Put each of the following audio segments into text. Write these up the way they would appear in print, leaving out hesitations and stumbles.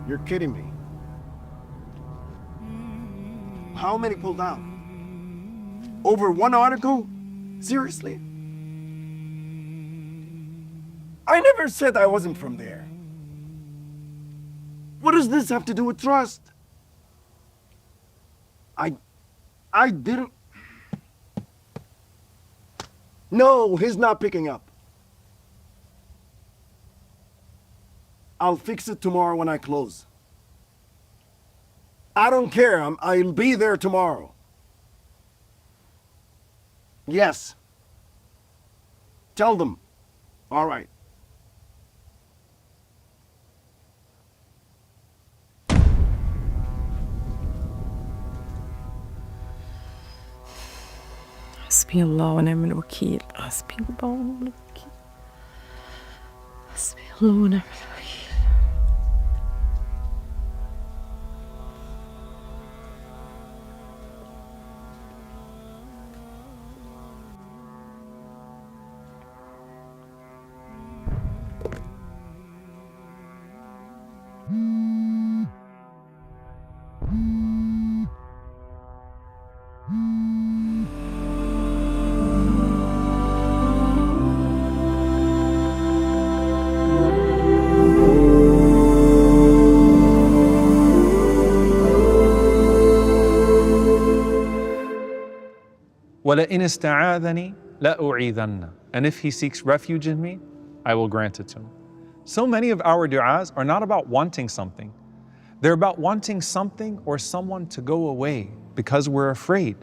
You're kidding me. How many pulled out? Over one article? Seriously? I never said I wasn't from there. What does this have to do with trust? I didn't. No, he's not picking up. I'll fix it tomorrow when I close. I don't care. I'll be there tomorrow. Yes. Tell them. All right. حسبي الله ونعم الوكيل. حسبي الله ونعم الوكيل. حسبي الله ونعم الوكيل. وَلَئِنِ اسْتَعَاذَنِي لَأُعِيذَنَّ. And if he seeks refuge in me, I will grant it to him. So many of our du'as are not about wanting something. They're about wanting something or someone to go away because we're afraid.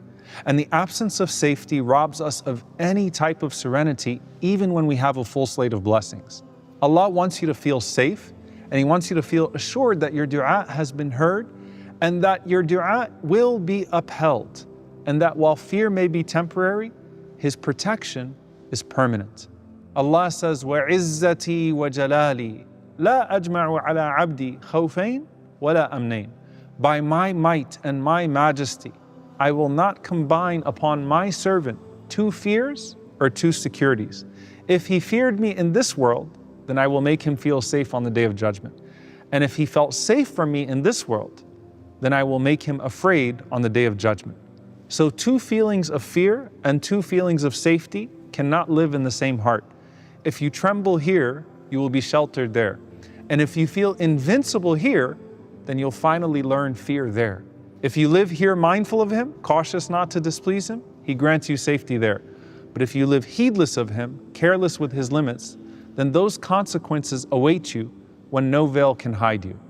And the absence of safety robs us of any type of serenity, even when we have a full slate of blessings. Allah wants you to feel safe, and He wants you to feel assured that your du'a has been heard, and that your du'a will be upheld, and that while fear may be temporary, His protection is permanent. Allah says, وَعِزَّتِي وَجَلَالِي لَا أَجْمَعُ عَلَىٰ عَبْدِي خَوْفَيْن وَلَا أَمْنَيْن. By my might and my majesty, I will not combine upon my servant two fears or two securities. If he feared me in this world, then I will make him feel safe on the Day of Judgment. And if he felt safe from me in this world, then I will make him afraid on the Day of Judgment. So two feelings of fear and two feelings of safety cannot live in the same heart. If you tremble here, you will be sheltered there. And if you feel invincible here, then you'll finally learn fear there. If you live here mindful of Him, cautious not to displease Him, He grants you safety there. But if you live heedless of Him, careless with His limits, then those consequences await you when no veil can hide you.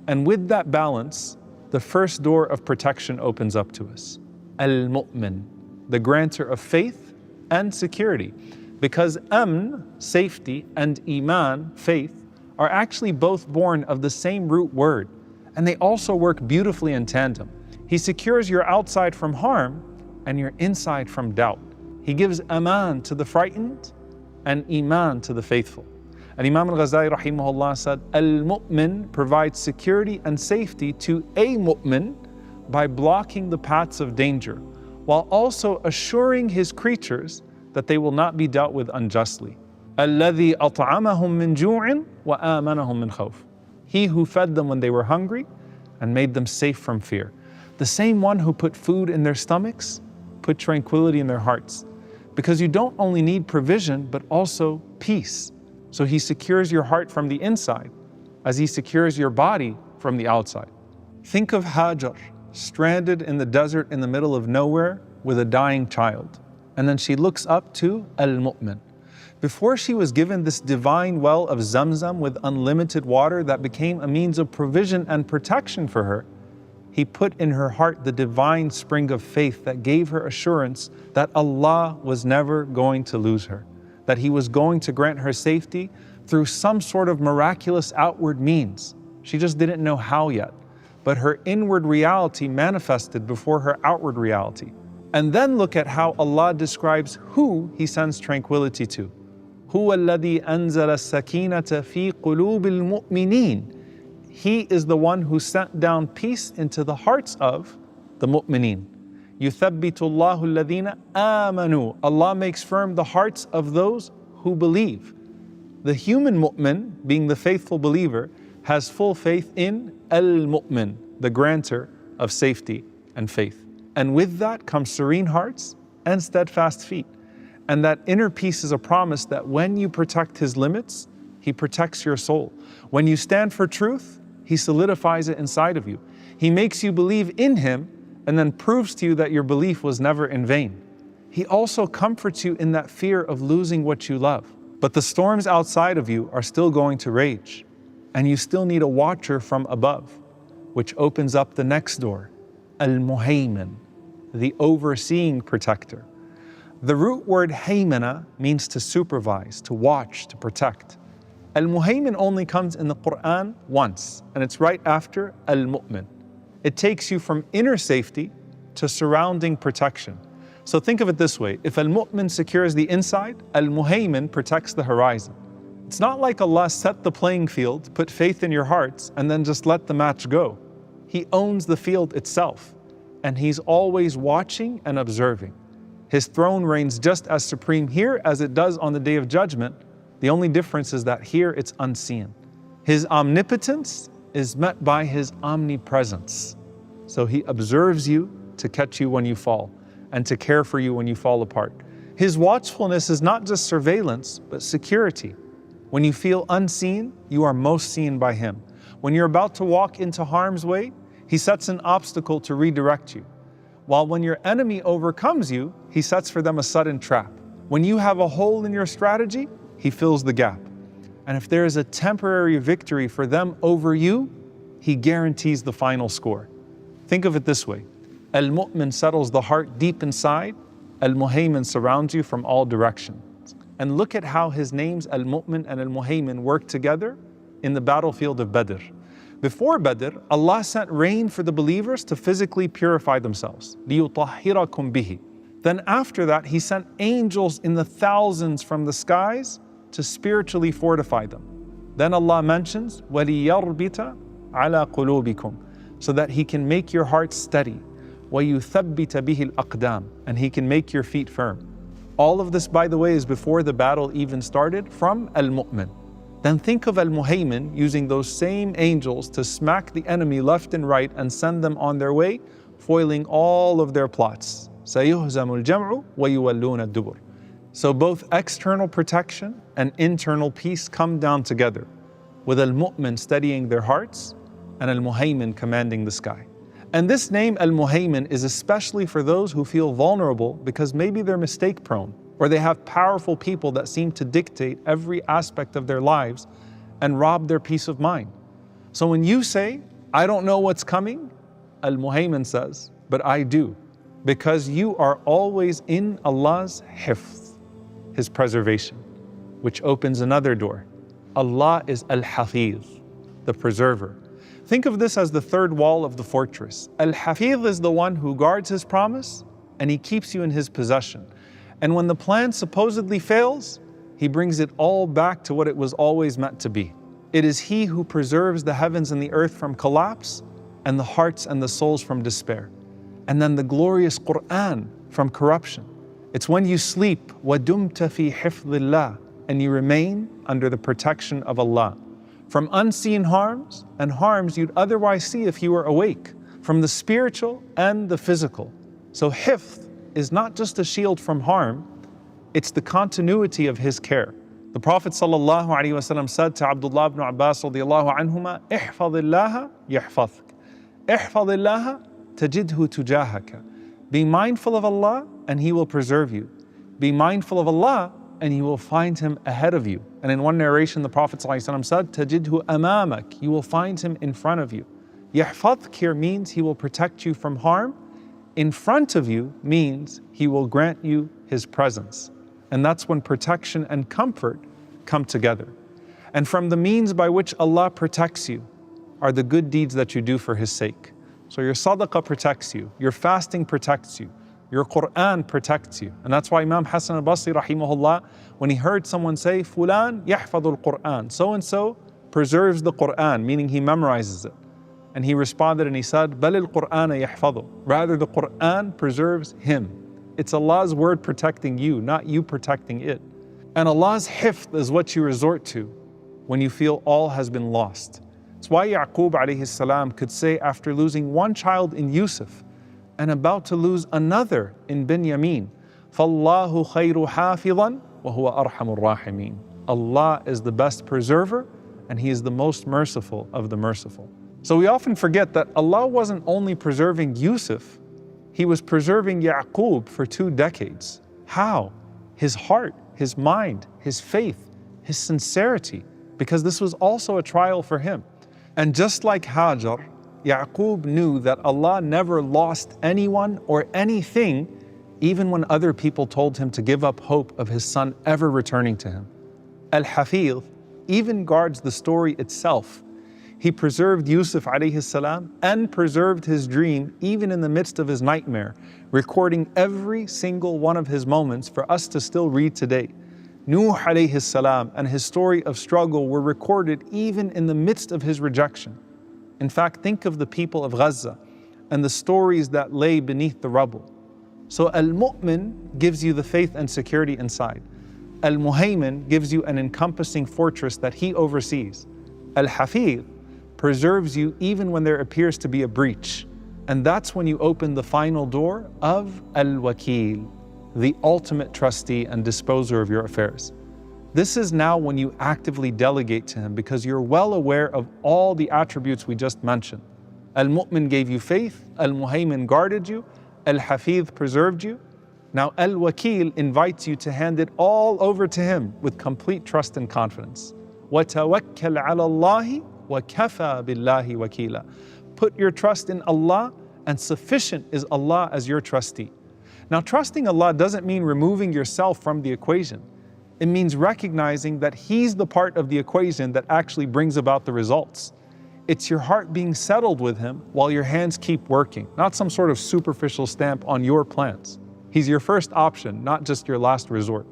And with that balance, the first door of protection opens up to us. Al-Mu'min, the grantor of faith and security. Because amn, safety, and iman, faith, are actually both born of the same root word, and they also work beautifully in tandem. He secures your outside from harm and your inside from doubt. He gives aman to the frightened and iman to the faithful. And Imam al-Ghazali rahimahullah said, Al-Mu'min provides security and safety to a mu'min by blocking the paths of danger, while also assuring his creatures that they will not be dealt with unjustly. الَّذِي أَطْعَمَهُم مِّن جُوعٍ وَآمَنَهُم مِّن خَوْفٍ. He who fed them when they were hungry and made them safe from fear. The same one who put food in their stomachs, put tranquility in their hearts. Because you don't only need provision, but also peace. So He secures your heart from the inside, as He secures your body from the outside. Think of Hajar, stranded in the desert in the middle of nowhere with a dying child. And then she looks up to Al-Mu'min. Before she was given this divine well of Zamzam with unlimited water that became a means of provision and protection for her, He put in her heart the divine spring of faith that gave her assurance that Allah was never going to lose her, that He was going to grant her safety through some sort of miraculous outward means. She just didn't know how yet, but her inward reality manifested before her outward reality. And then look at how Allah describes who He sends tranquility to. هُوَ الَّذِي أَنزَلَ السَّكِينَةَ فِي قُلُوبِ الْمُؤْمِنِينَ. He is the one who sent down peace into the hearts of the mu'mineen. يُثَبِّتُ اللَّهُ الَّذِينَ آمَنُوا. Allah makes firm the hearts of those who believe. The human mu'min, being the faithful believer, has full faith in al-mu'min, the grantor of safety and faith. And with that comes serene hearts and steadfast feet. And that inner peace is a promise that when you protect His limits, He protects your soul. When you stand for truth, He solidifies it inside of you. He makes you believe in Him and then proves to you that your belief was never in vain. He also comforts you in that fear of losing what you love. But the storms outside of you are still going to rage, and you still need a watcher from above, which opens up the next door, Al-Muhaymin, the overseeing protector. The root word haymana means to supervise, to watch, to protect. Al-Muhaymin only comes in the Quran once, and it's right after Al-Mu'min. It takes you from inner safety to surrounding protection. So think of it this way, if Al-Mu'min secures the inside, Al-Muhaymin protects the horizon. It's not like Allah set the playing field, put faith in your hearts, and then just let the match go. He owns the field itself, and He's always watching and observing. His throne reigns just as supreme here as it does on the Day of Judgment. The only difference is that here it's unseen. His omnipotence is met by His omnipresence. So He observes you to catch you when you fall and to care for you when you fall apart. His watchfulness is not just surveillance, but security. When you feel unseen, you are most seen by Him. When you're about to walk into harm's way, He sets an obstacle to redirect you. While when your enemy overcomes you, He sets for them a sudden trap. When you have a hole in your strategy, He fills the gap. And if there is a temporary victory for them over you, He guarantees the final score. Think of it this way. Al-Mu'min settles the heart deep inside. Al-Muhaymin surrounds you from all directions. And look at how His names Al-Mu'min and Al-Muhaymin work together in the battlefield of Badr. Before Badr, Allah sent rain for the believers to physically purify themselves. لِيُطَهِّرَكُمْ بِهِ. Then after that, He sent angels in the thousands from the skies to spiritually fortify them. Then Allah mentions, وَلِيَرْبِتَ عَلَى قُلُوبِكُمْ, so that He can make your heart steady. وَيُثَبِّتَ بِهِ الْأَقْدَامِ, and He can make your feet firm. All of this, by the way, is before the battle even started from Al-Mu'min. Then think of Al-Muhaymin using those same angels to smack the enemy left and right and send them on their way, foiling all of their plots. سَيُهْزَمُ الْجَمْعُ وَيُوَلُّونَ الدُّبُرَ. So both external protection and internal peace come down together, with Al-Mu'min steadying their hearts and Al-Muhaymin commanding the sky. And this name Al-Muhaymin is especially for those who feel vulnerable because maybe they're mistake prone, or they have powerful people that seem to dictate every aspect of their lives and rob their peace of mind. So when you say, I don't know what's coming, Al-Muhaymin says, but I do, because you are always in Allah's hifz, His preservation, which opens another door. Allah is Al-Hafiz, the preserver. Think of this as the third wall of the fortress. Al-Hafiz is the one who guards His promise and He keeps you in His possession. And when the plan supposedly fails, He brings it all back to what it was always meant to be. It is He who preserves the heavens and the earth from collapse and the hearts and the souls from despair. And then the glorious Quran from corruption. It's when you sleep, وَدُمْتَ فِي حِفْظِ اللَّهِ, and you remain under the protection of Allah. From unseen harms and harms you'd otherwise see if you were awake, from the spiritual and the physical. So hifz is not just a shield from harm, it's the continuity of His care. The Prophet ﷺ said to Abdullah ibn Abbas radiyallahu anhuma, احفظ الله يحفظك, احفظ الله تجده تجاهك. Be mindful of Allah and He will preserve you. Be mindful of Allah and you will find Him ahead of you. And in one narration, the Prophet ﷺ said, تجده أمامك, you will find Him in front of you. يحفظك here means He will protect you from harm. In front of you means He will grant you His presence. And that's when protection and comfort come together. And from the means by which Allah protects you are the good deeds that you do for His sake. So your sadaqah protects you, your fasting protects you, your Quran protects you. And that's why Imam Hassan al-Basri rahimahullah, when he heard someone say, Fulan yahfadul Quran, so-and-so preserves the Quran, meaning he memorizes it. And he responded and he said, بَلِ الْقُرْآنَ يَحْفَظُ. Rather, the Quran preserves him. It's Allah's word protecting you, not you protecting it. And Allah's hifz is what you resort to when you feel all has been lost. That's why Yaqub alayhi salam could say after losing one child in Yusuf and about to lose another in Binyamin, فَاللَّهُ خَيْرُ حَافِظًا وَهُوَ أَرْحَمُ الرَّاحِمِينَ. Allah is the best preserver and He is the most merciful of the merciful. So we often forget that Allah wasn't only preserving Yusuf, He was preserving Yaqub for 2 decades. How? His heart, his mind, his faith, his sincerity, because this was also a trial for him. And just like Hajar, Yaqub knew that Allah never lost anyone or anything, even when other people told him to give up hope of his son ever returning to him. Al-Hafiz even guards the story itself. He preserved Yusuf alayhi salam and preserved his dream even in the midst of his nightmare, recording every single one of his moments for us to still read today. Nuh alayhi salam and his story of struggle were recorded even in the midst of his rejection. In fact, think of the people of Gaza and the stories that lay beneath the rubble. So Al-Mu'min gives you the faith and security inside. Al-Muhaymin gives you an encompassing fortress that He oversees. Al-Hafiz preserves you even when there appears to be a breach. And that's when you open the final door of Al-Wakil, the ultimate trustee and disposer of your affairs. This is now when you actively delegate to Him because you're well aware of all the attributes we just mentioned. Al-Mu'min gave you faith, Al-Muhaymin guarded you, Al-Hafiz preserved you. Now Al-Wakil invites you to hand it all over to Him with complete trust and confidence. وَتَوَكَّلْ عَلَى اللَّهِ وَكَفَى بِاللَّهِ وَكِيلًا. Put your trust in Allah, and sufficient is Allah as your trustee. Now trusting Allah doesn't mean removing yourself from the equation. It means recognizing that He's the part of the equation that actually brings about the results. It's your heart being settled with Him while your hands keep working, not some sort of superficial stamp on your plans. He's your first option, not just your last resort.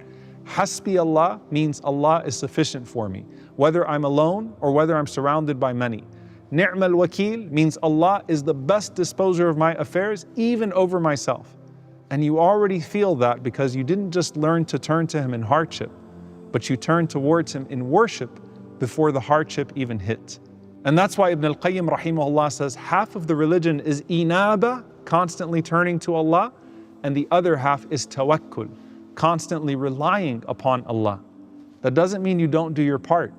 Hasbi Allah means Allah is sufficient for me, whether I'm alone or whether I'm surrounded by many. Ni'mal Wakil means Allah is the best disposer of my affairs, even over myself. And you already feel that because you didn't just learn to turn to Him in hardship, but you turned towards Him in worship before the hardship even hit. And that's why Ibn al-Qayyim rahimahullah says half of the religion is inaba, constantly turning to Allah, and the other half is tawakkul, constantly relying upon Allah. That doesn't mean you don't do your part.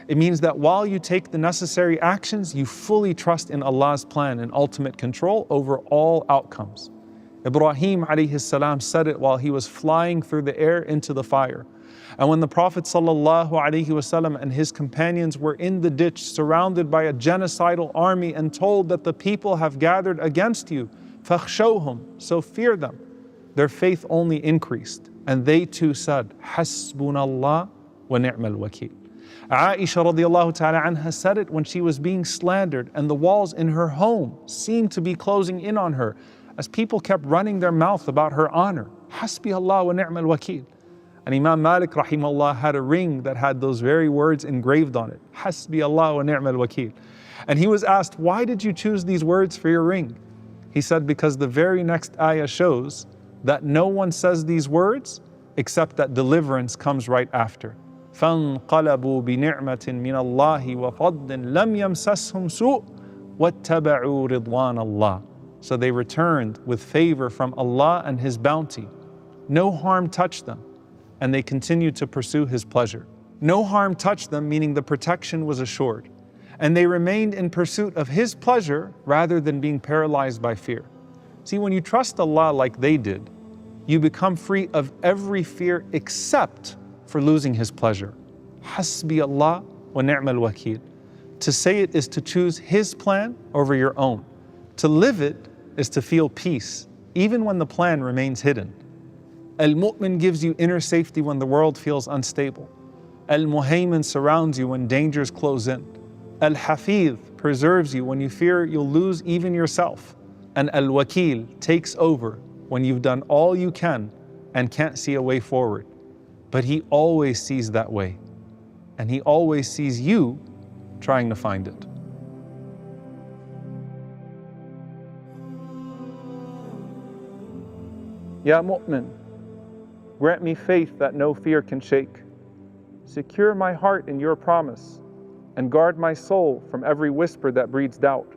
It means that while you take the necessary actions, you fully trust in Allah's plan and ultimate control over all outcomes. Ibrahim alayhi salam said it while he was flying through the air into the fire. And when the Prophet sallallahu alaihi wasallam and his companions were in the ditch surrounded by a genocidal army and told that the people have gathered against you, فَخْشَوْهُمْ, so fear them, their faith only increased. And they too said, حَسْبُنَا wa ni'mal wakil. Aisha radiallahu ta'ala anha said it when she was being slandered and the walls in her home seemed to be closing in on her as people kept running their mouth about her honor. Hasbi Allah wa ni'mal wakil. And Imam Malik rahimahullah had a ring that had those very words engraved on it. Hasbi Allah wa ni'mal wakil. And he was asked, why did you choose these words for your ring? He said, because the very next ayah shows that no one says these words except that deliverance comes right after. فَانْقَلَبُوا بِنِعْمَةٍ مِّنَ اللَّهِ وَفَضْلٍ لَمْ يَمْسَسْهُمْ سُوءٌ وَاتَّبَعُوا رِضْوَانَ اللَّهِ. So they returned with favor from Allah and His bounty. No harm touched them, and they continued to pursue His pleasure. No harm touched them, meaning the protection was assured. And they remained in pursuit of His pleasure rather than being paralyzed by fear. See, when you trust Allah like they did, you become free of every fear except for losing His pleasure. Hasbi Allah wa ni'mal wakil. To say it is to choose His plan over your own. To live it is to feel peace, even when the plan remains hidden. Al-Mu'min gives you inner safety when the world feels unstable. Al-Muhaymin surrounds you when dangers close in. Al-Hafiz preserves you when you fear you'll lose even yourself. And Al-Wakil takes over when you've done all you can and can't see a way forward. But He always sees that way. And He always sees you trying to find it. Ya Mu'min, grant me faith that no fear can shake. Secure my heart in Your promise and guard my soul from every whisper that breeds doubt.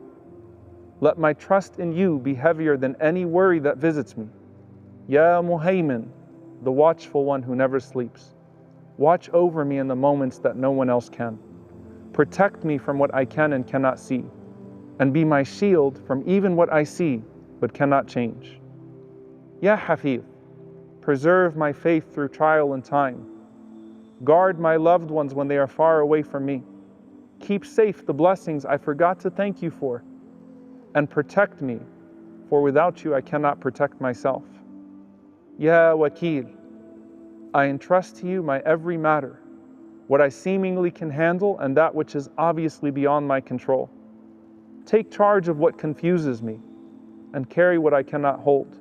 Let my trust in you be heavier than any worry that visits me. Ya Muhaymin, the watchful one who never sleeps. Watch over me in the moments that no one else can. Protect me from what I can and cannot see, and be my shield from even what I see but cannot change. Ya Hafiz, preserve my faith through trial and time. Guard my loved ones when they are far away from me. Keep safe the blessings I forgot to thank you for, and protect me, for without you I cannot protect myself. Ya Wakil, I entrust to you my every matter, what I seemingly can handle and that which is obviously beyond my control. Take charge of what confuses me, and carry what I cannot hold.